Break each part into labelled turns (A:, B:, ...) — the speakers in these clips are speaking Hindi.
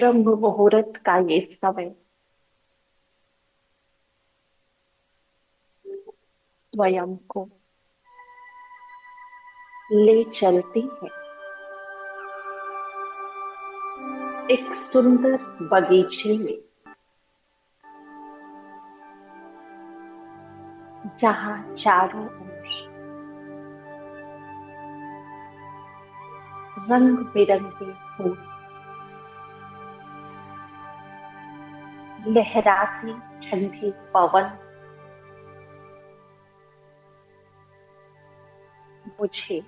A: ब्रह्म मुहूर्त का ये समय स्वयं को ले चलती है एक सुंदर बगीचे में, जहां चारों ओर रंग बिरंगे फूल, लहराती ठंडी पवन मुझे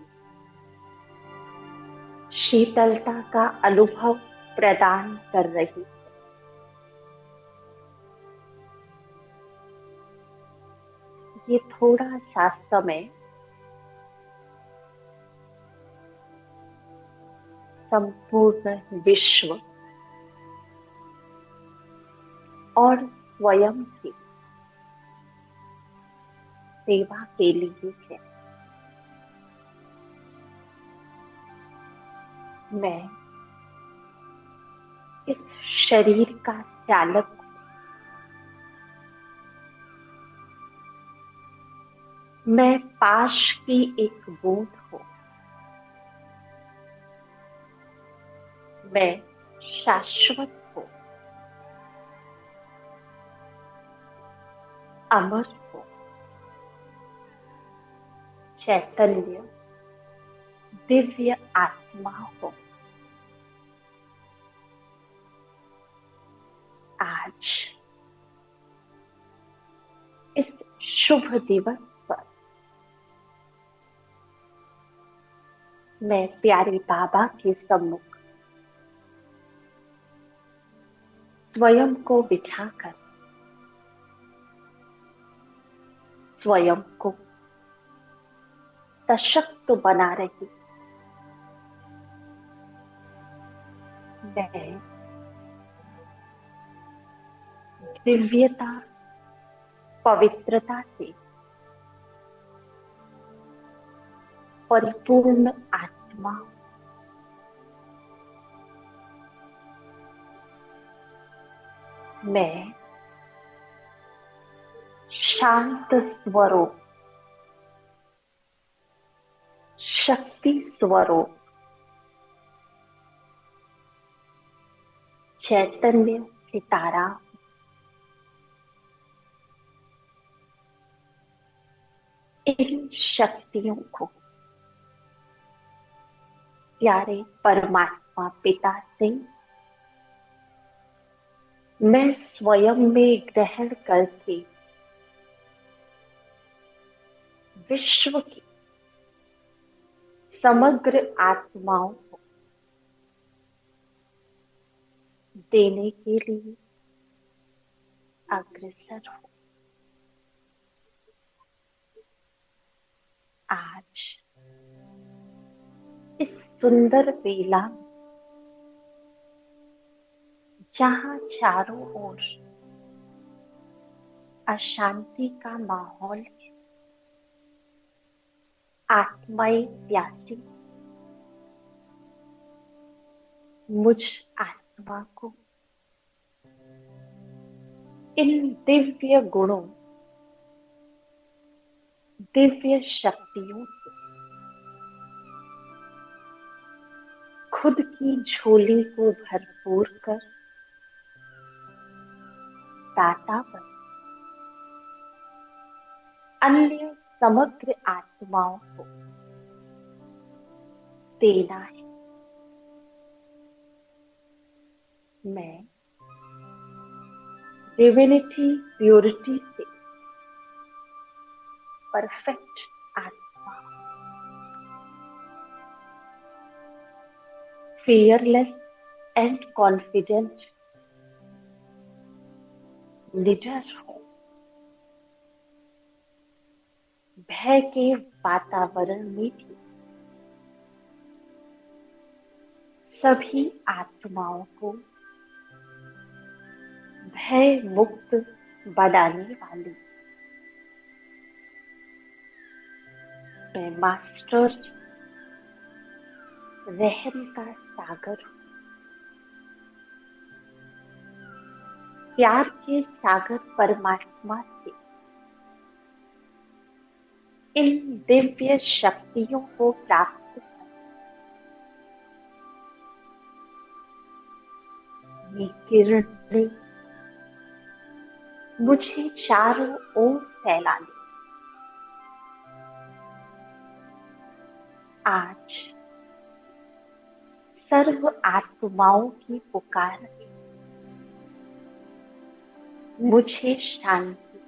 A: शीतलता का अनुभव प्रदान कर रही। ये थोड़ा सा समय संपूर्ण विश्व और स्वयं की सेवा के लिए है। मैं इस शरीर का चालक हूं। मैं पाश की एक बूंद हूं। मैं शाश्वत हूं, अमर हूं, चैतन्य दिव्य आत्मा हूं। आज इस शुभ दिवस पर मैं प्यारे बाबा के सम्मुख स्वयं को बिठाकर स्वयं को सशक्त बना रही। मैं दिव्यता, पवित्रता से परिपूर्ण आत्मा। मैं शांत स्वरूप, शक्ति स्वरूप, चैतन्य सितारा। इन शक्तियों को प्यारे परमात्मा पिता से मैं स्वयं में ग्रहण करके विश्व की समग्र आत्माओं को देने के लिए अग्रसर हूं। आज इस सुंदर बेला में, जहां चारों ओर अशांति का माहौल है, आत्माएं प्यासी, मुझ आत्मा को इन दिव्य गुणों, दिव्य शक्तियों से खुद की झोली को भरपूर कर दाता बन अन्य समग्र आत्माओं को देना है। मैं डिविनिटी प्योरिटी से परफेक्ट आत्मा, fearless and confident लीडर हूं। भय के वातावरण में भी सभी आत्माओं को भय मुक्त बनाने वाली मैं मास्टर रहम का सागर हूं। प्यार के सागर परमात्मा से इन दिव्य शक्तियों को प्राप्त कर ये किरणें मुझे चारों ओर फैला ले। आज सर्व आत्माओं की पुकार है, मुझे शांति,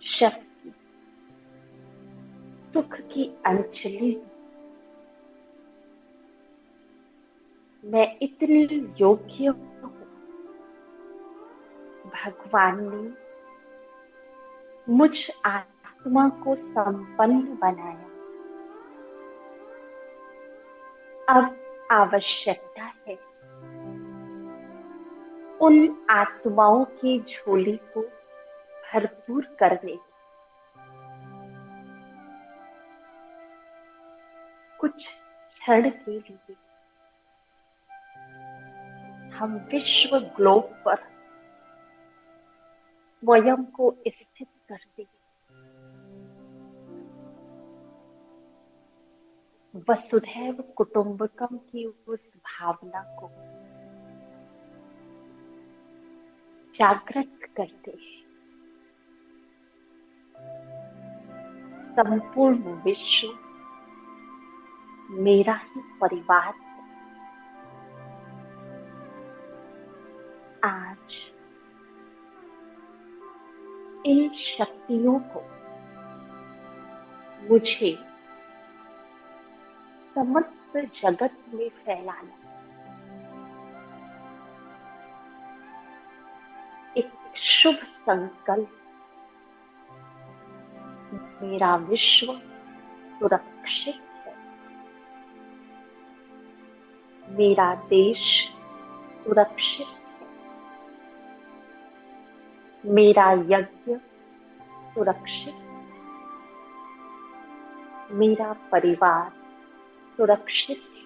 A: शक्ति, सुख की अंजलि। मैं इतनी योग्य हूँ, भगवान ने मुझ आत्मा को संपन्न बनाया। अब आवश्यकता है उन आत्माओं की झोली को भरपूर करने की। कुछ क्षण के लिए हम विश्व ग्लोब पर स्वयं को स्थित कर दें। वसुधैव कुटुंबकम की उस भावना को जागृत करते हैं। संपूर्ण विश्व मेरा ही परिवार है। आज इन शक्तियों को मुझे समस्त जगत में फैलाना। एक शुभ संकल्प, मेरा विश्व सुरक्षित है, मेरा देश सुरक्षित है, मेरा यज्ञ सुरक्षित है, मेरा परिवार सुरक्षित है।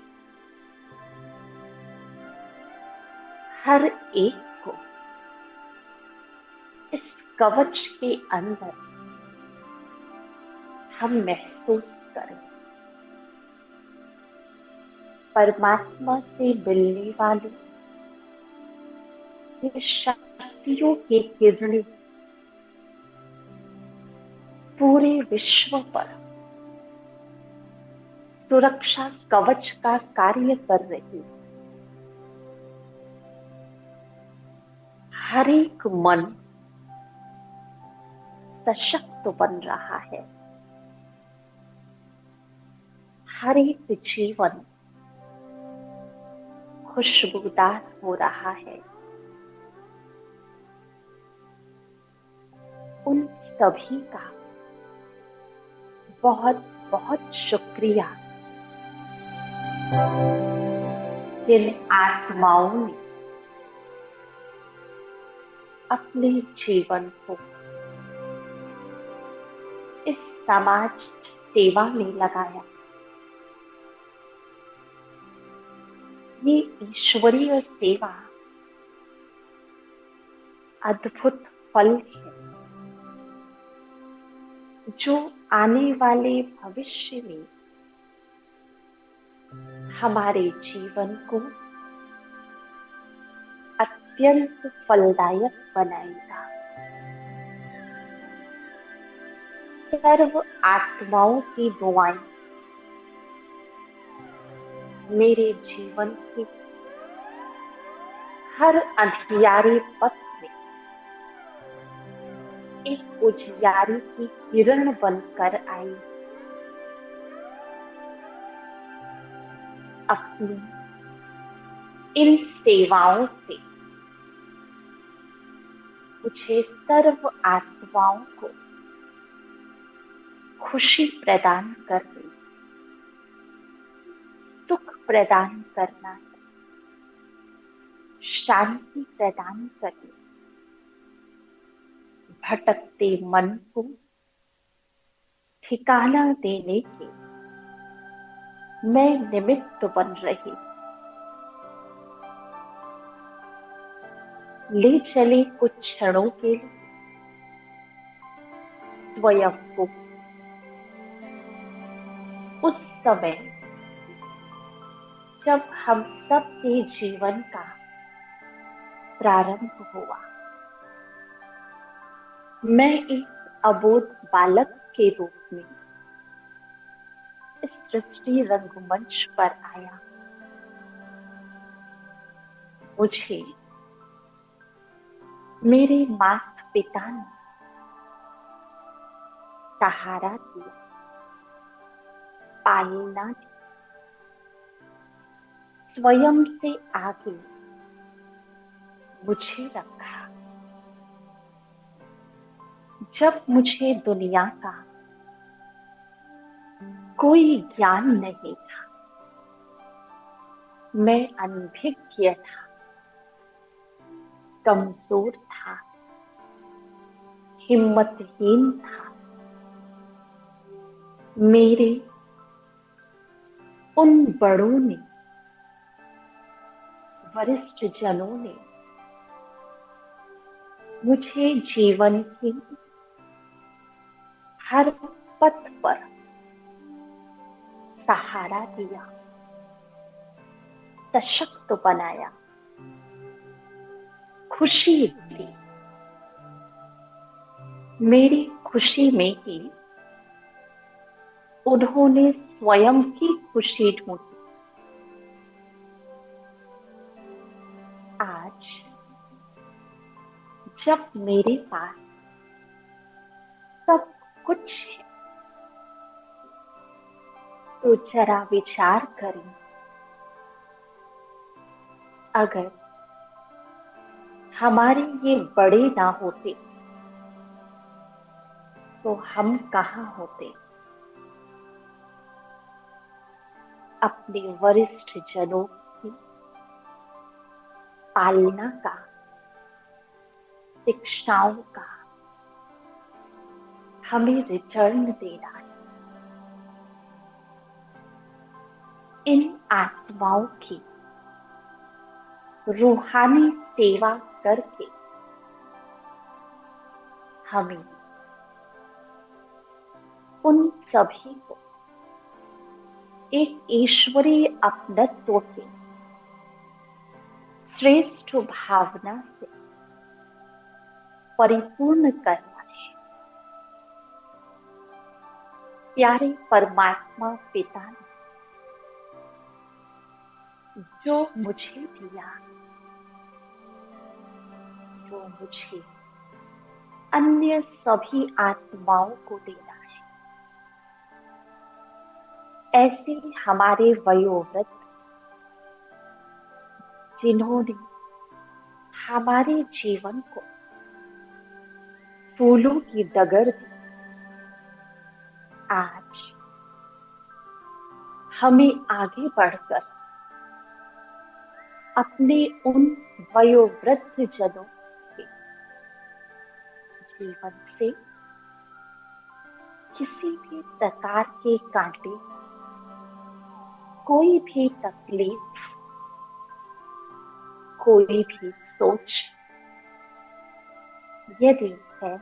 A: हर एक को इस कवच के अंदर हम महसूस करें। परमात्मा से मिलने वाली ये शक्तियों की किरणें पूरे विश्व पर सुरक्षा कवच का कार्य कर रही है। हर एक मन सशक्त बन रहा है, हर एक जीवन खुशबूदार हो रहा है। उन सभी का बहुत बहुत शुक्रिया जिन आत्माओं ने अपने जीवन को इस समाज सेवा में लगाया। ये ईश्वरीय सेवा अद्भुत फल है जो आने वाले भविष्य में हमारे जीवन को अत्यंत फलदायक बनाएगा। सर्व आत्माओं की दुआएं मेरे जीवन के हर अंधियारे पथ में एक उजियारे की किरण बनकर आई। अपनी इन सेवाओं से मुझे सर्व आत्माओं को खुशी प्रदान करनी, सुख प्रदान करना है, शांति प्रदान करनी, भटकते मन को ठिकाना देने के मैं निमित्त बन रही। ले चले कुछ क्षणों के लिए स्वयं को उस समय जब हम सब के जीवन का प्रारंभ हुआ। मैं एक अबोध बालक के रूप में इस सृष्टि रंगमंच पर आया। मुझे मेरे माता पिता ने सहारा दिया, पालना दी, स्वयं से आगे मुझे रखा। जब मुझे दुनिया का कोई ज्ञान नहीं था, मैं अनभिज्ञ था, कमजोर था, हिम्मतहीन था। मेरे उन बड़ों ने, वरिष्ठ जनों ने मुझे जीवन की हर पथ पर सहारा दिया, सशक्त बनाया, खुशी दी। मेरी खुशी में ही उन्होंने स्वयं की खुशी ढूंढी। आज जब मेरे पास सब कुछ है, तो जरा विचार करें, अगर हमारे ये बड़े ना होते तो हम कहाँ होते। अपने वरिष्ठ जनों की पालना का, शिक्षाओं का हमें रिटर्न देना है। इन आत्माओं की रूहानी सेवा करके हमें उन सभी को एक ईश्वरीय अपनत्व के श्रेष्ठ भावना से परिपूर्ण करना है। प्यारे परमात्मा पिता ने जो मुझे दिया, जो मुझे अन्य सभी आत्माओं को देना है। ऐसे हमारे वयोवृद्ध जिन्होंने हमारे जीवन को फूलों की डगर दी, आज हमें आगे बढ़कर अपने उन वयोवृद्ध जनों के जीवन से किसी भी प्रकार के कांटे, कोई भी तकलीफ, कोई भी सोच यदि है,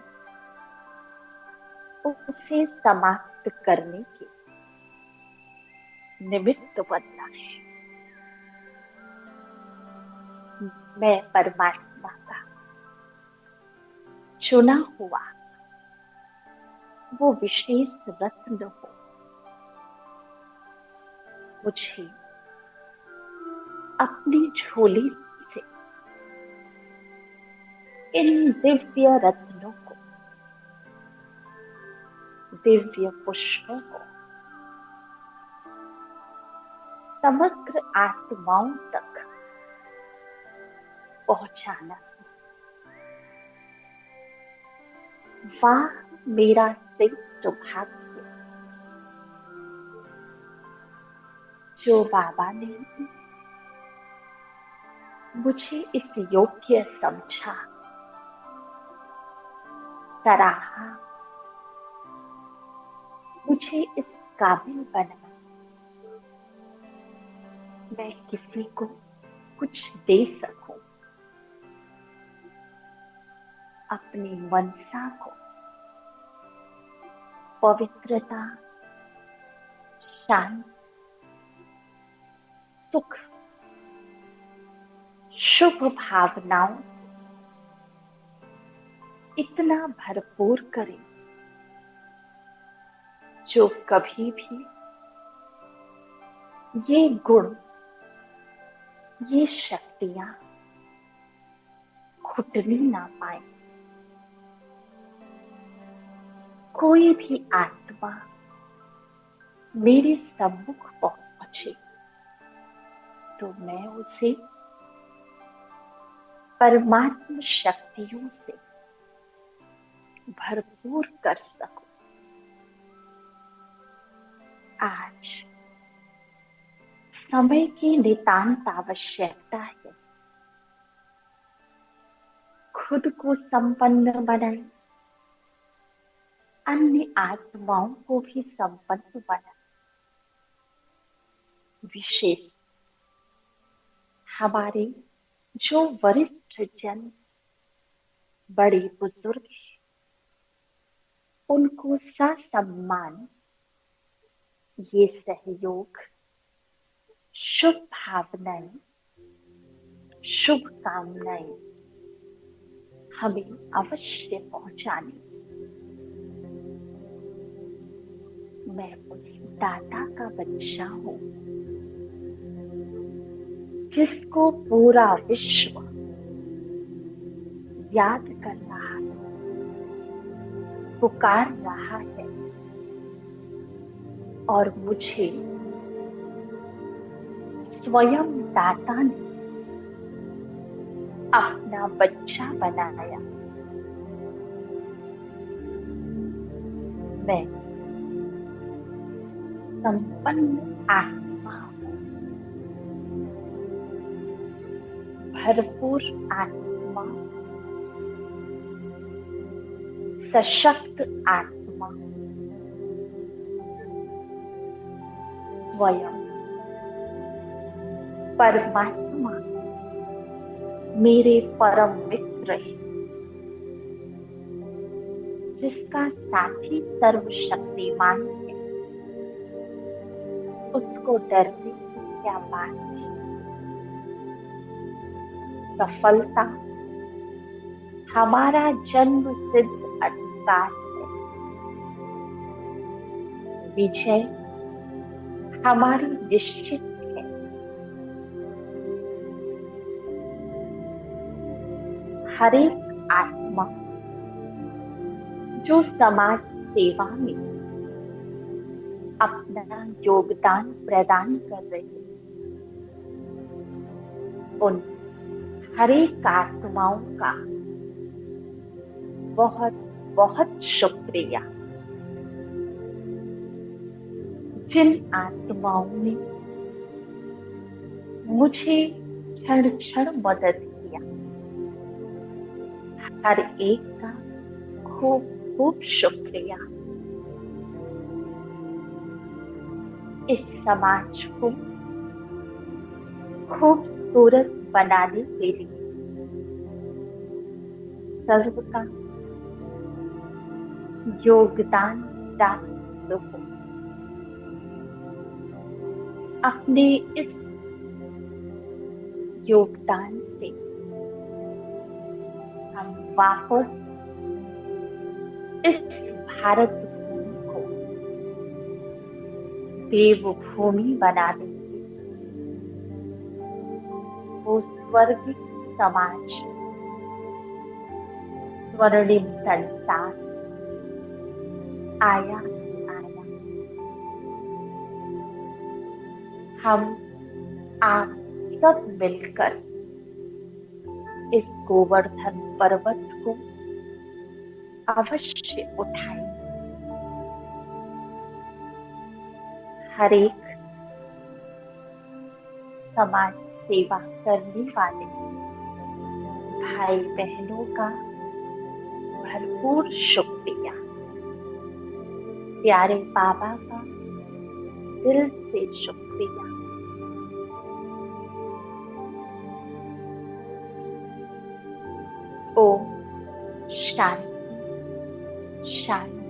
A: उसे समाप्त करने के निमित्त बनना है। मैं परमात्मा का चुना हुआ वो विशेष रत्न हूं। मुझे अपनी झोली से इन दिव्य रत्नों को, दिव्य पुष्पों को समग्र आत्माओं तक पहुंचाना है। वाह मेरा श्रेष्ठ भाग्य, जो बाबा ने मुझे इस योग्य समझा, सराहा, मुझे इस काबिल बना मैं किसी को कुछ दे सकूं। अपनी मनसा को पवित्रता, शांति, सुख, शुभ भावनाओं इतना भरपूर करें जो कभी भी ये गुण, ये शक्तियां घुटने ना पाए। कोई भी आत्मा मेरे सम्मुख पहुंचे तो मैं उसे परमात्म शक्तियों से भरपूर कर सकूं। आज समय की नितांत आवश्यकता है। खुद को संपन्न बनाए, अन्य आत्माओं को भी संपन्न बनाए। विशेष हमारे जो वरिष्ठ जन, बड़े बुजुर्ग हैं, उनको ससम्मान ये सहयोग, शुभ भावनाएं, शुभकामनाएं हमें अवश्य पहुंचानी। मैं उस दाता का बच्चा हूं जिसको पूरा विश्व याद कर रहा है, पुकार रहा है और मुझे स्वयं दाता ने अपना बच्चा बनाया। मैं संपन्न आत्मा हूं, भरपूर आत्मा, सशक्त आत्मा, स्वयं परमात्मा मेरे परम मित्र है, जिसका साथी सर्वशक्तिमान है। उसको डरने की क्या बात है। सफलता हमारा जन्म सिद्ध अधिकार है। विजय हमारी निश्चित है। हर एक आत्मा जो समाज सेवा में अपना योगदान प्रदान कर रही है, उन हर एक आत्माओं का बहुत बहुत शुक्रिया। जिन आत्माओं ने मुझे क्षण क्षण मदद किया, हर एक का खूब खूब शुक्रिया। इस समाज को खूबसूरत बनाने के लिए सबका योगदान प्राप्त हो। अपने इस योगदान से हम वापस इस भारत भूमि को देवभूमि बना देंगे। वो स्वर्गिक समाज, स्वर्णिम संसार आया आया। हम आप सब मिलकर इस गोवर्धन पर्वत को अवश्य उठाएं। हर एक समाज सेवा करने वाले भाई बहनों का भरपूर शुक्रिया। प्यारे बाबा का दिल से शुक्रिया। ओम शांति शांति।